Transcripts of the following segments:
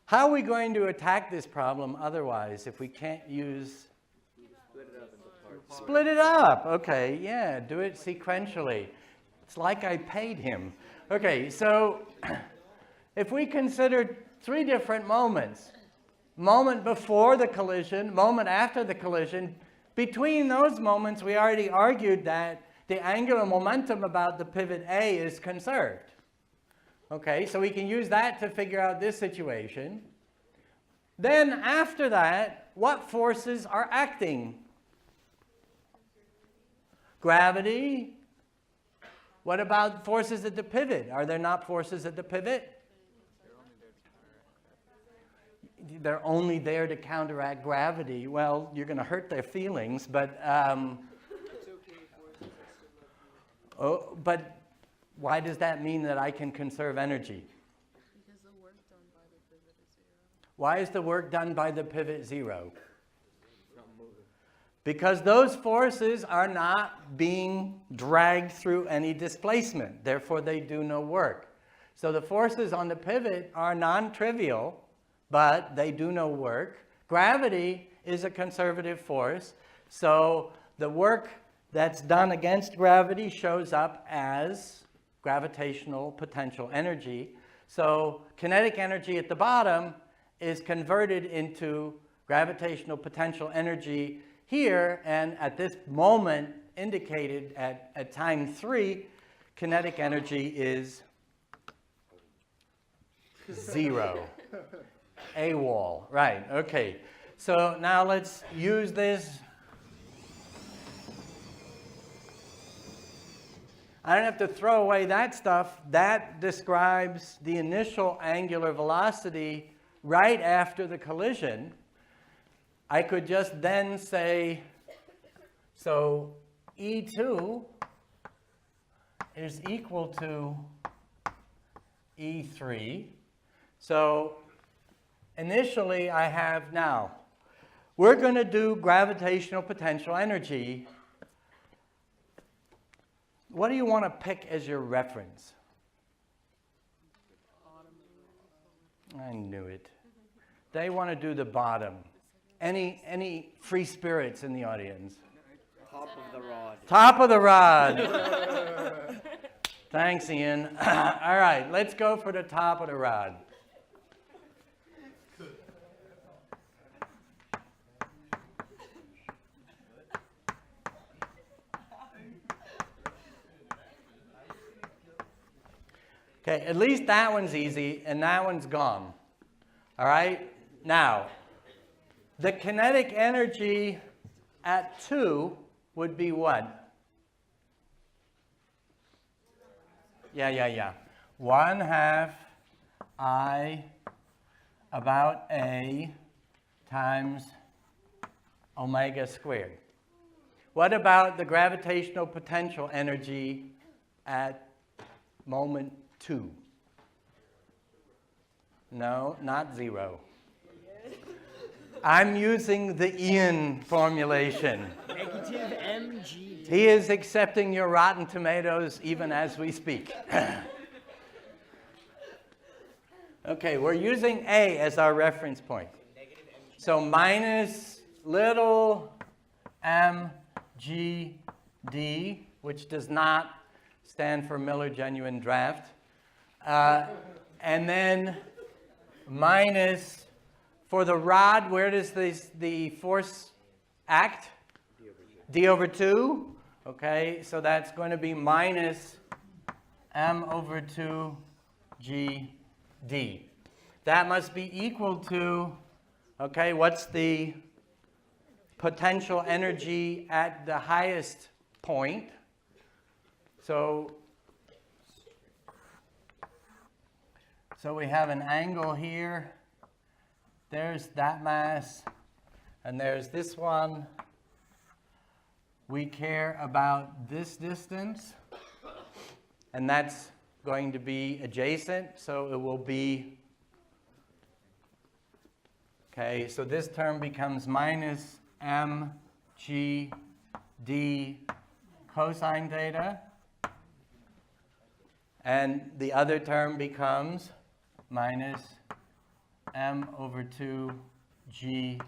How are we going to attack this problem otherwise if we can't use... Split it up. Okay, yeah, do it sequentially. It's like I paid him. Okay, so if we consider 3 different moments, moment before the collision, moment after the collision, between those moments we already argued that the angular momentum about the pivot A is conserved. Okay, so we can use that to figure out this situation. Then after that, what forces are acting? Gravity. What about forces at the pivot? Are there not forces at the pivot? They're only there to counteract gravity. Well, you're going to hurt their feelings, but but why does that mean that I can conserve energy? Because the work done by the pivot is 0. Why is the work done by the pivot 0? Because those forces are not being dragged through any displacement. Therefore, they do no work. So the forces on the pivot are non-trivial, but they do no work. Gravity is a conservative force. So the work that's done against gravity shows up as gravitational potential energy. So kinetic energy at the bottom is converted into gravitational potential energy here, and at this moment indicated at time 3, kinetic energy is 0. AWOL, right, okay. So now let's use this. I don't have to throw away that stuff. That describes the initial angular velocity right after the collision. I could just then say, so E2 is equal to E3. So initially I have now, we're going to do gravitational potential energy. What do you want to pick as your reference? I knew it. They want to do the bottom. Any free spirits in the audience? Top of the rod. Top of the rod. Thanks, Ian. All right, let's go for the top of the rod. Okay, at least that one's easy, and that one's gone. All right? Now, the kinetic energy at 2 would be what? Yeah. 1/2 I about A times omega squared. What about the gravitational potential energy at moment 2? No, not 0. I'm using the Ian formulation. Negative mg. He is accepting your rotten tomatoes even as we speak. Okay, we're using A as our reference point. So minus little mg d, which does not stand for Miller Genuine Draft. And then minus, for the rod, where does the force act? D over 2. Okay, so that's going to be minus m over 2 g d. That must be equal to, okay, what's the potential energy at the highest point? So we have an angle here. There's that mass, and there's this one. We care about this distance, and that's going to be adjacent, so it will be, okay, so this term becomes minus mg d cosine theta, and the other term becomes minus m over 2 g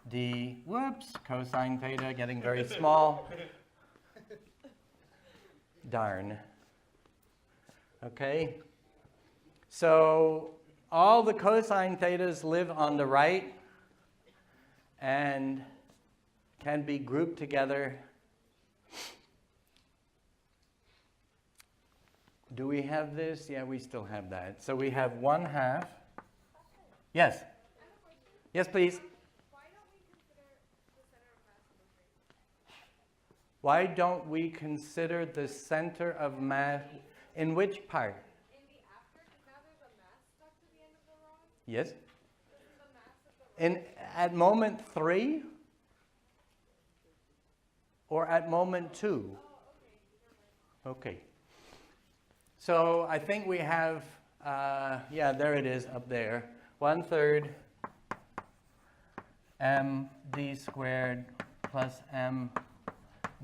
d, whoops, cosine theta getting very small. Darn. Okay, so all the cosine thetas live on the right and can be grouped together. Do we have this? Yeah, we still have that. So we have 1/2. Yes? Yes, please. Why don't we consider the center of mass? In which part? In the after, because now there's a mass stuck to the end of the rod. Yes? Doesn't the mass of the rod... At moment 3? Or at moment 2? Okay. So I think we have, yeah, there it is up there. 1/3 m d squared plus m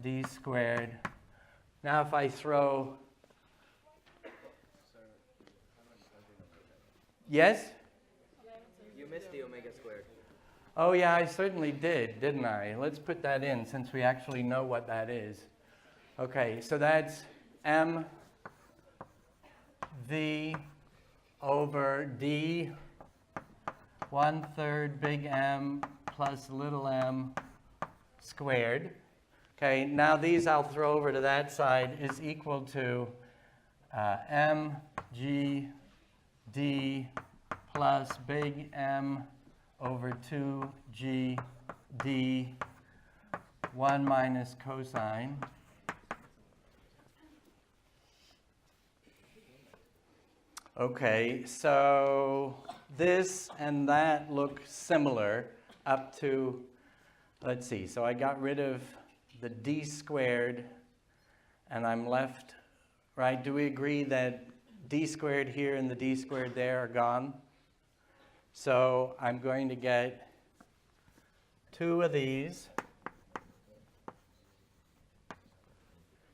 d squared. Now if I throw, yes? You missed the omega squared. Oh yeah, I certainly did, didn't I? Let's put that in since we actually know what that is. Okay, so that's m v over d 1/3 big M plus little m squared. Okay, now these I'll throw over to that side is equal to m g d plus big M over 2 g d 1 minus cosine. Okay, so this and that look similar up to, let's see, so I got rid of the d squared and I'm left, right? Do we agree that d squared here and the d squared there are gone? So I'm going to get 2 of these,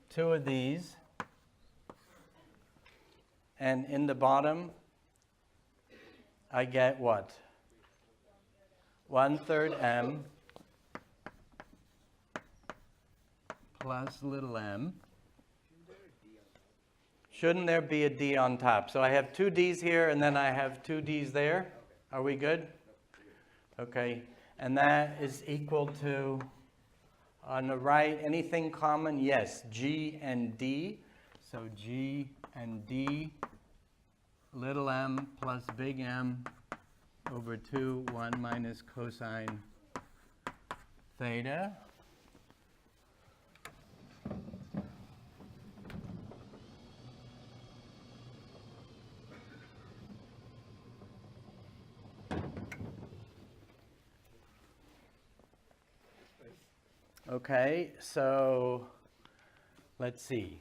2 of these, and in the bottom, I get what? 1/3 m plus little m. Shouldn't there be a d on top? So I have 2 d's here, and then I have 2 d's there. Are we good? Okay. And that is equal to, on the right, anything common? Yes, g and d. So g and d, little m plus big M over 2, 1 minus cosine theta. Okay, so let's see.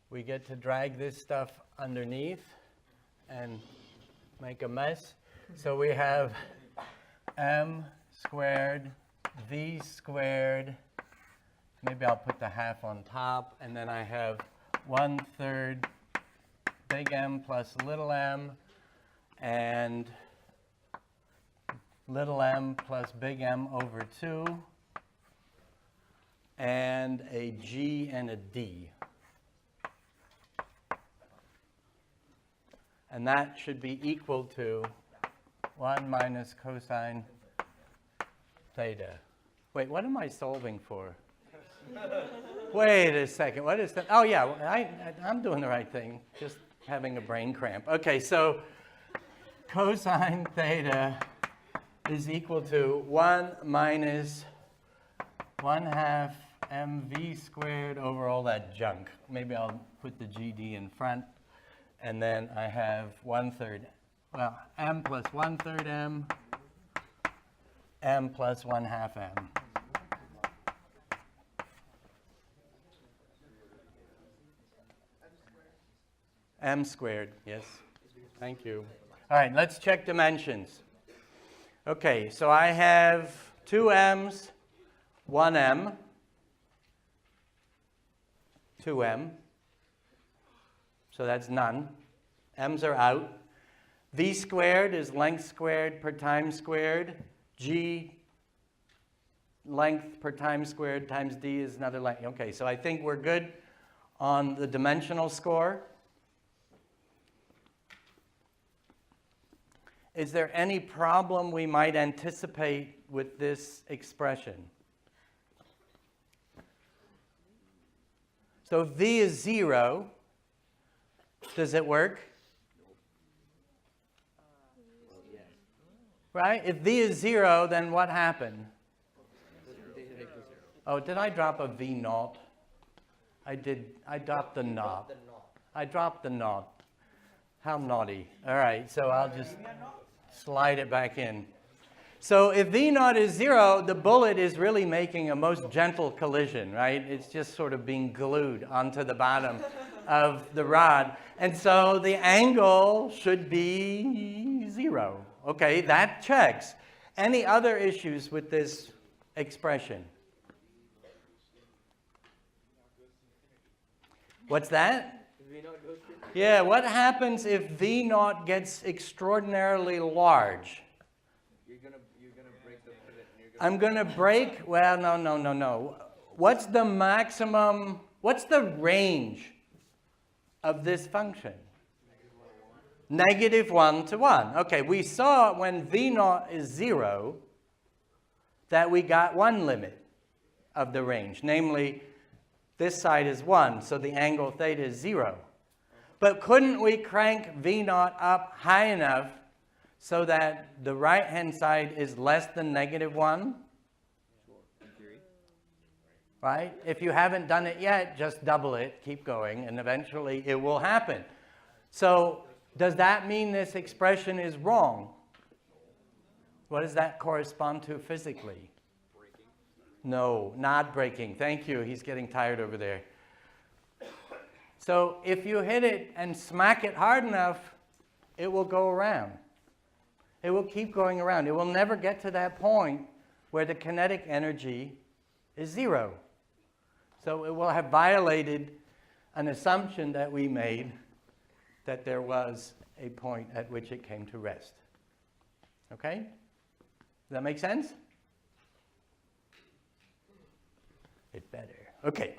We get to drag this stuff underneath and make a mess. So we have m squared, v squared, maybe I'll put the half on top, and then I have 1/3 big M plus little m, and little m plus big M over 2, and a G and a D. And that should be equal to 1 minus cosine theta. Wait, what am I solving for? Wait a second, what is that? Oh yeah, I'm doing the right thing, just having a brain cramp. Okay, so cosine theta is equal to 1 minus 1/2 mv squared over all that junk. Maybe I'll put the GD in front. And then I have 1/3, well, m plus 1/3 m, m plus 1/2 m. M squared, yes. Thank you. All right, let's check dimensions. Okay, so I have 2 m's, 1 m, 2 m. So that's none. M's are out. V squared is length squared per time squared. G, length per time squared times d is another length. Okay, so I think we're good on the dimensional score. Is there any problem we might anticipate with this expression? So if v is 0, does it work? Right? If v is 0, then what happened? Oh, did I drop a v naught? I did. I dropped the naught. I dropped the naught. How naughty. All right, so I'll just slide it back in. So if v naught is 0, the bullet is really making a most gentle collision, right? It's just sort of being glued onto the bottom of the rod. And so the angle should be 0. Okay, that checks. Any other issues with this expression? What's that? V naught goes to Yeah, what happens if v naught gets extraordinarily large? you're gonna break the pivot and you're I'm going to break, well, no. What's the maximum, what's the range of this function? -1 to 1. Okay, we saw when v naught is 0 that we got one limit of the range, namely this side is 1, so the angle theta is 0. But couldn't we crank v naught up high enough so that the right-hand side is less than -1? Right? If you haven't done it yet, just double it, keep going, and eventually it will happen. So does that mean this expression is wrong? What does that correspond to physically? breaking. No, not breaking. Thank you. He's getting tired over there. So if you hit it and smack it hard enough, it will go around. It will keep going around. It will never get to that point where the kinetic energy is 0. So it will have violated an assumption that we made that there was a point at which it came to rest. Okay? Does that make sense? It better. Okay.